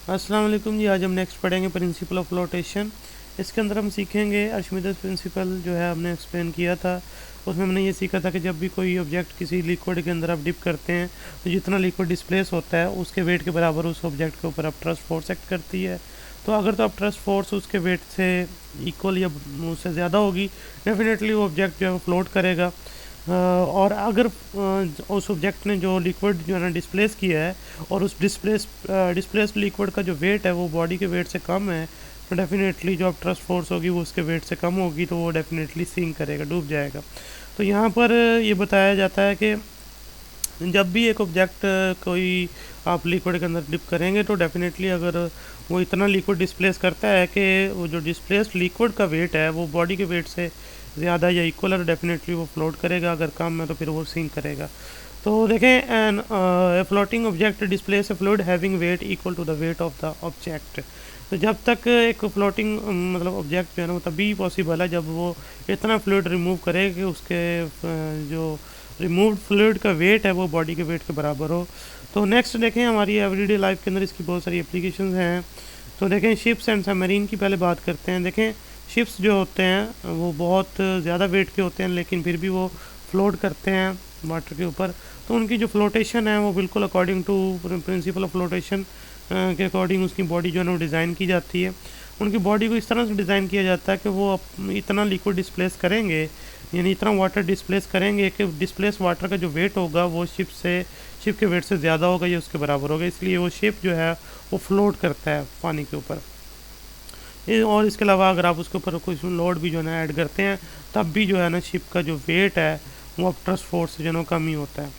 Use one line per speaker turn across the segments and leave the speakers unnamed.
अस्सलाम वालेकुम जी। आज हम नेक्स्ट पढ़ेंगे प्रिंसिपल ऑफ फ्लोटेशन। इसके अंदर हम सीखेंगे आर्किमिडीज प्रिंसिपल जो है हमने एक्सप्लेन किया था। उसमें हमने ये सीखा था कि जब भी कोई ऑब्जेक्ट किसी लिक्विड के अंदर आप डिप करते हैं तो जितना लिक्विड डिस्प्लेस होता है उसके वेट के बराबर उस ऑब्जेक्ट के ऊपर आप ट्रस्ट फोर्स एक्ट करती है। तो अगर तो आप ट्रस्ट फोर्स उसके वेट से इक्वल या उससे ज़्यादा होगी, डेफिनेटली वो ऑब्जेक्ट जो है फ्लोट करेगा। और अगर उस ऑब्जेक्ट ने जो लिक्विड जो है ना डिस्प्लेस किया है और उस डिस्प्लेस्ड लिक्विड का जो वेट है वो बॉडी के वेट से कम है, तो डेफिनेटली जो अब ट्रस्ट फोर्स होगी वो उसके वेट से कम होगी, तो वो डेफिनेटली सिंक करेगा, डूब जाएगा। तो यहाँ पर ये बताया जाता है कि जब भी एक ऑब्जेक्ट कोई आप लिक्विड के अंदर डिप करेंगे तो डेफिनेटली अगर वो इतना लिक्विड डिस्प्लेस करता है कि वो जो डिस्प्लेस्ड लिक्विड का वेट है वो बॉडी के वेट से ज़्यादा या इक्वल है, तो डेफिनेटली वो फ्लोट करेगा। अगर कम है तो फिर वो सिंक करेगा। तो देखें, an floating object displace a fluid having weight equal to the weight of the object. तो जब तक एक फ्लोटिंग मतलब ऑब्जेक्ट जो है ना वो तभी पॉसिबल है जब वो इतना फ्लूइड रिमूव करे कि उसके जो रिमूव्ड फ्लूइड का वेट है वो बॉडी के वेट के बराबर हो। तो नेक्स्ट देखें, हमारी एवरीडे लाइफ के अंदर इसकी बहुत सारी एप्लीकेशंस हैं। तो देखें, शिप्स एंड सबमरीन की पहले बात करते हैं। देखें, शिप्स जो होते हैं वो बहुत ज़्यादा वेट के होते हैं लेकिन फिर भी वो फ्लोट करते हैं वाटर के ऊपर। तो उनकी जो फ्लोटेशन है वो बिल्कुल according to principle of floatation के अकॉर्डिंग उसकी बॉडी जो है ना वो डिज़ाइन की जाती है। उनकी बॉडी को इस तरह से डिज़ाइन किया जाता है कि वो इतना लिक्विड डिस्प्लेस करेंगे, यानी इतना वाटर डिस्प्लेस करेंगे कि डिस्प्लेस वाटर का जो वेट होगा वो शिप के वेट से ज़्यादा होगा या उसके बराबर होगा, इसलिए वो शिप जो है वो फ्लोट करता है पानी के ऊपर। और इसके अलावा अगर आप उसके ऊपर कोई लोड भी जो है ना ऐड करते हैं तब भी जो है ना शिप का जो वेट है वो अब ट्रस्ट फोर्स से जो है कम ही होता है।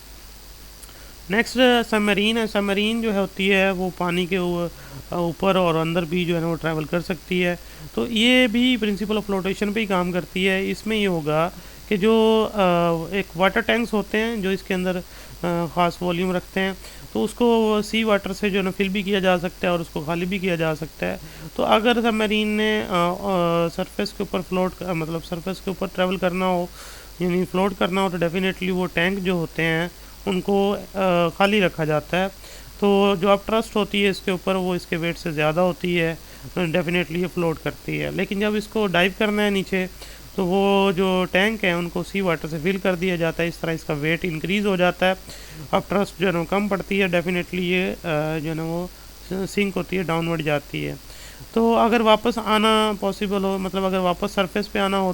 नेक्स्ट सबमरीन है। सबमरीन जो है होती है वो पानी के ऊपर और अंदर भी जो है ना वो ट्रैवल कर सकती है। तो ये भी प्रिंसिपल ऑफ फ्लोटेशन पे ही काम करती है। इसमें ये होगा कि जो एक वाटर टैंक्स होते हैं जो इसके अंदर ख़ास वॉल्यूम रखते हैं, तो उसको सी वाटर से जो है ना फिल भी किया जा सकता है और उसको खाली भी किया जा सकता है। तो अगर सबमरीन ने सरफेस के ऊपर मतलब सरफेस के ऊपर ट्रैवल करना हो, यानी फ्लोट करना हो, तो डेफिनेटली वो टैंक जो होते हैं उनको खाली रखा जाता है। तो जो अब ट्रस्ट होती है इसके ऊपर वो इसके वेट से ज़्यादा होती है, डेफिनेटली ये फ्लोट करती है। लेकिन जब इसको डाइव करना है नीचे तो वो जो टैंक है उनको सी वाटर से फिल कर दिया जाता है। इस तरह इसका वेट इंक्रीज़ हो जाता है। अब ट्रस्ट जो है ना कम पड़ती है, डेफिनेटली ये जो है ना वो सिंक होती है, डाउनवर्ड जाती है। तो अगर वापस आना पॉसिबल हो, मतलब अगर वापस सरफेस पे आना हो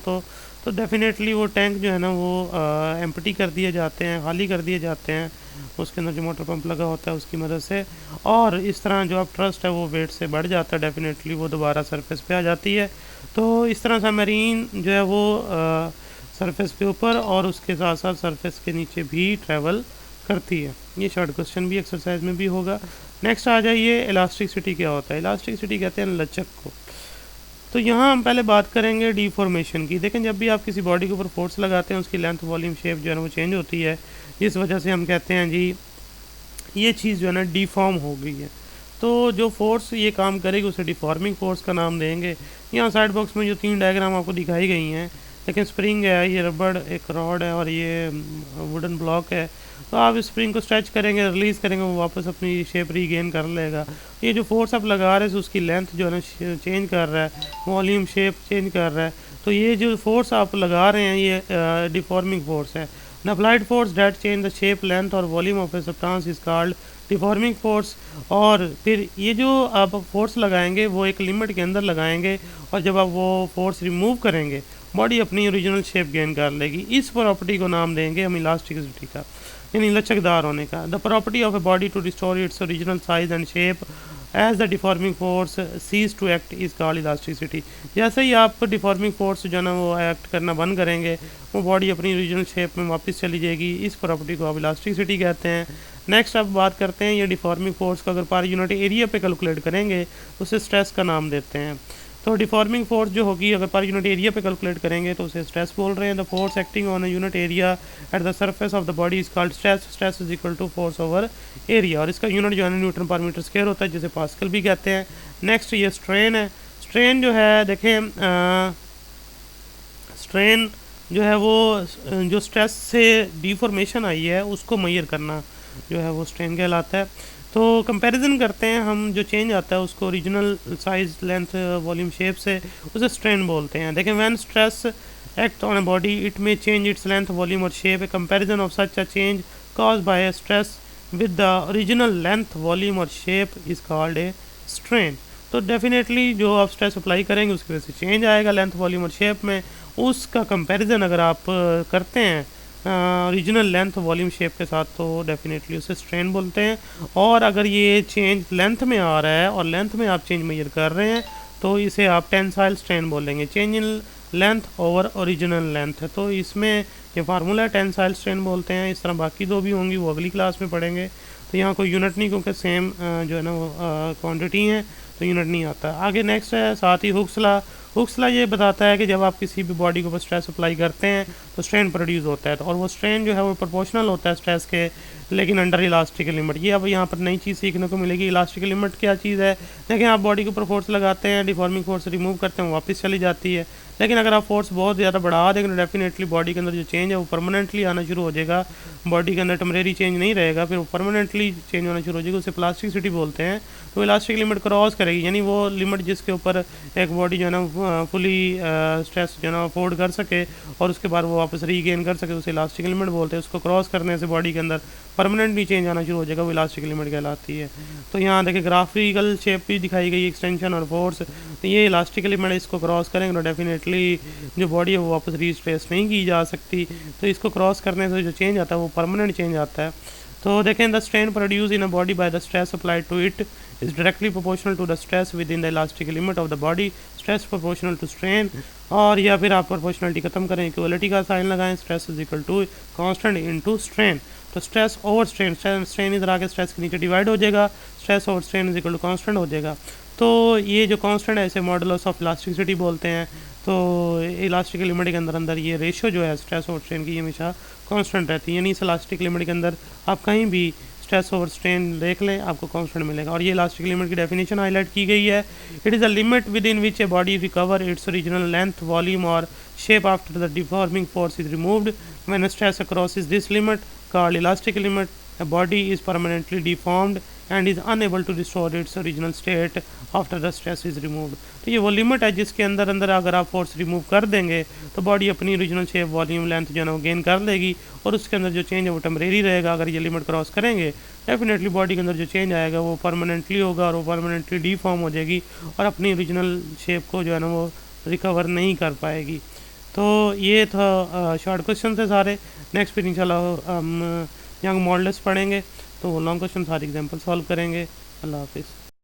तो डेफिनेटली वो टैंक जो है ना वो एम्प्टी कर दिए जाते हैं, खाली कर दिए जाते हैं उसके अंदर जो मोटर पंप लगा होता है उसकी मदद से। और इस तरह जो अब ट्रस्ट है वो वेट से बढ़ जाता है, डेफिनेटली वो दोबारा सरफेस पे आ जाती है। तो इस तरह से मरीन जो है वो सरफेस के ऊपर और उसके साथ साथ सरफेस के नीचे भी ट्रैवल करती है। ये शॉर्ट क्वेश्चन भी एक्सरसाइज में भी होगा। नेक्स्ट आ जाइए, इलास्टिसिटी क्या होता है। इलास्टिसिटी कहते हैं लचक को। तो यहाँ हम पहले बात करेंगे डिफॉर्मेशन की। देखें, जब भी आप किसी बॉडी के ऊपर फोर्स लगाते हैं उसकी लेंथ, वॉल्यूम, शेप जो है ना वो चेंज होती है, जिस वजह से हम कहते हैं जी ये चीज़ जो है ना डिफॉर्म हो गई है। तो जो फोर्स ये काम करेगी उसे डिफॉर्मिंग फोर्स का नाम देंगे। यहाँ साइड बॉक्स में जो 3 डायग्राम आपको दिखाई गई हैं, लेकिन स्प्रिंग है, ये रबड़ एक रॉड है और ये वुडन ब्लॉक है। तो आप इस स्प्रिंग को स्ट्रेच करेंगे, रिलीज़ करेंगे, वो वापस अपनी शेप रीगेन कर लेगा। ये जो फोर्स आप लगा रहे हैं उसकी लेंथ जो है ना चेंज कर रहा है, वॉल्यूम, शेप चेंज कर रहा है। तो ये जो फोर्स आप लगा रहे हैं ये डिफॉर्मिंग फोर्स है। An applied force that change the shape, length और volume of a substance is called deforming force. और फिर ये जो आप फोर्स लगाएंगे वो एक लिमिट के अंदर लगाएंगे और जब आप वो फोर्स रिमूव करेंगे बॉडी अपनी ओरिजिनल शेप गेन कर लेगी। इस प्रॉपर्टी को नाम देंगे हम इलास्टिसिटी का, यानी लचकदार होने का। The property of a body to restore its original size and shape as the deforming force cease to act is called elasticity. जैसे ही आप डिफॉर्मिंग फोर्स जो है ना वो एक्ट करना बंद करेंगे वो बॉडी अपनी ओरिजिनल शेप में वापस चली जाएगी। इस प्रॉपर्टी को आप इलास्टिसिटी कहते हैं। नेक्स्ट अब बात करते हैं ये डिफॉर्मिंग फोर्स को अगर पर यूनिट एरिया पे कैलकुलेट करेंगे तो उसे स्ट्रेस का नाम देते हैं। तो डिफॉर्मिंग फोर्स जो होगी अगर पर यूनिट एरिया पे कैलकुलेट करेंगे तो उसे स्ट्रेस बोल रहे हैं। The force acting on a unit area at the surface of the body is called stress. Stress is equal to force over area और इसका यूनिट जो है न्यूटन पर मीटर स्क्वायर होता है, जिसे पास्कल भी कहते हैं। नेक्स्ट ये स्ट्रेन है। स्ट्रेन जो है देखें, स्ट्रेन जो है वो जो स्ट्रेस से डिफॉर्मेशन आई है उसको मेजर करना जो है वो स्ट्रेन कहलाता है। तो कंपैरिजन करते हैं हम, जो चेंज आता है उसको original size, length, volume, shape से, उसे स्ट्रेन बोलते हैं। देखें, when stress act on a body it may change its length, volume और shape. A comparison of such a change caused by a stress with the original length, volume और shape is called a strain। तो definitely जो आप stress apply करेंगे उसकी वजह से change आएगा लेंथ, वॉल्यूम और शेप में, उसका कंपैरिजन अगर आप करते हैं ओरिजिनल लेंथ, वॉल्यूम, शेप के साथ, तो डेफिनेटली उसे स्ट्रेन बोलते हैं। और अगर ये चेंज लेंथ में आ रहा है और लेंथ में आप चेंज मेजर कर रहे हैं तो इसे आप टेंसाइल स्ट्रेन बोलेंगे, change in length over original length. तो इसमें ये फार्मूला टेंसाइल स्ट्रेन बोलते हैं। इस तरह बाकी दो भी होंगी, वो अगली क्लास में पढ़ेंगे। तो यहाँ कोई यूनिट नहीं, क्योंकि सेम जो है ना वो क्वांटिटी है, तो यूनिट नहीं आता। आगे नेक्स्ट है साथ ही हुक्स लॉ। हुक्स लॉ ये बताता है कि जब आप किसी भी बॉडी के ऊपर स्ट्रेस अप्लाई करते हैं तो स्ट्रेन प्रोड्यूस होता है, तो और वो स्ट्रेन जो है वो प्रोपोर्शनल होता है स्ट्रेस के, लेकिन अंडर इलास्टिक लिमिट। ये अब यहाँ पर नई चीज़ सीखने को मिलेगी। इलास्टिक लिमिट क्या चीज़ है? देखें, आप बॉडी के ऊपर फोर्स लगाते हैं, डिफॉर्मिंग फोर्स रिमूव करते हैं, वापस चली जाती है। लेकिन अगर आप फोर्स बहुत ज़्यादा बढ़ा देंगे तो डेफिनेटली बॉडी के अंदर जो चेंज है वो परमानेंटली आना शुरू हो जाएगा। बॉडी के अंदर टेम्परेरी चेंज नहीं रहेगा, फिर वो परमानेंटली चेंज होना शुरू हो जाएगा। उसे प्लास्टिसिटी बोलते हैं। तो इलास्टिक लिमिट क्रॉस करेगी, यानी वो लिमिट जिसके ऊपर एक बॉडी जो है ना फुली स्ट्रेस जो है ना अफोर्ड कर सके और उसके बाद वो वापस रीगेन कर सके, उसे इलास्टिक लिमिट बोलते हैं। उसको क्रॉस करने से बॉडी के अंदर परमानेंटली चेंज आना शुरू हो जाएगा, वो इलास्टिक लिमिट कहलाती है। तो यहाँ देखिए ग्राफिकल शेप भी दिखाई गई, एक्सटेंशन और फोर्स। तो ये इलास्टिक लिमिट, इसको क्रॉस करेंगे तो डेफिनेटली जो बॉडी है वो वापस रीस्ट्रेस नहीं की जा सकती। तो इसको क्रॉस करने से जो चेंज आता है वो परमानेंट चेंज आता है। तो देखें, the strain produce in a body by the stress applied to it is directly proportional to the stress within the elastic limit of the body, stress proportional to strain. और या फिर आप proportionality खत्म करें, equality का sign लगाएं, stress is equal to constant into strain. तो stress over strain, strain इधर आके स्ट्रेस के नीचे डिवाइड हो जाएगा, stress over strain is equal to constant हो जाएगा। तो ये जो कांस्टेंट है इसे मॉडुलस ऑफ इलास्टिसिटी बोलते हैं। तो इलास्टिक लिमिट के अंदर ये रेशो जो है स्ट्रेस ओवर स्ट्रेन की हमेशा कांस्टेंट रहती है, यानी इस इलास्टिक लिमिट के अंदर आप कहीं भी स्ट्रेस ओवर स्ट्रेन देख लें आपको कांस्टेंट मिलेगा। और ये इलास्टिक लिमिट की डेफिनेशन हाईलाइट की गई है। It is a limit within which a body recover its original length, volume और shape after the deforming force is removed. When stress crosses this limit called elastic limit, a body is permanently deformed and is unable to restore its original state after the stress is removed। तो ये वो limit है जिसके अंदर अगर आप force remove कर देंगे तो बॉडी अपनी ओरिजिनल शेप, वॉल्यूम, लेंथ जो है ना वो गेन कर लेगी और उसके अंदर जो चेंज है वो टेम्परेरी रहेगा। अगर ये लिमिट क्रॉस करेंगे डेफिनेटली बॉडी के अंदर जो चेंज आएगा वो परमानेंटली होगा और वो परमानेंटली डिफॉर्म हो जाएगी और अपनी ओरिजिनल शेप को जो है ना वो रिकवर नहीं कर पाएगी। तो ये था शॉर्ट क्वेश्चन थे सारे। नेक्स्ट फिर इंशाल्लाह हम यहाँ मॉडल्स पढ़ेंगे, तो वो लॉन्ग क्वेश्चन सारे एग्जांपल सॉल्व करेंगे। अल्लाह हाफिज़।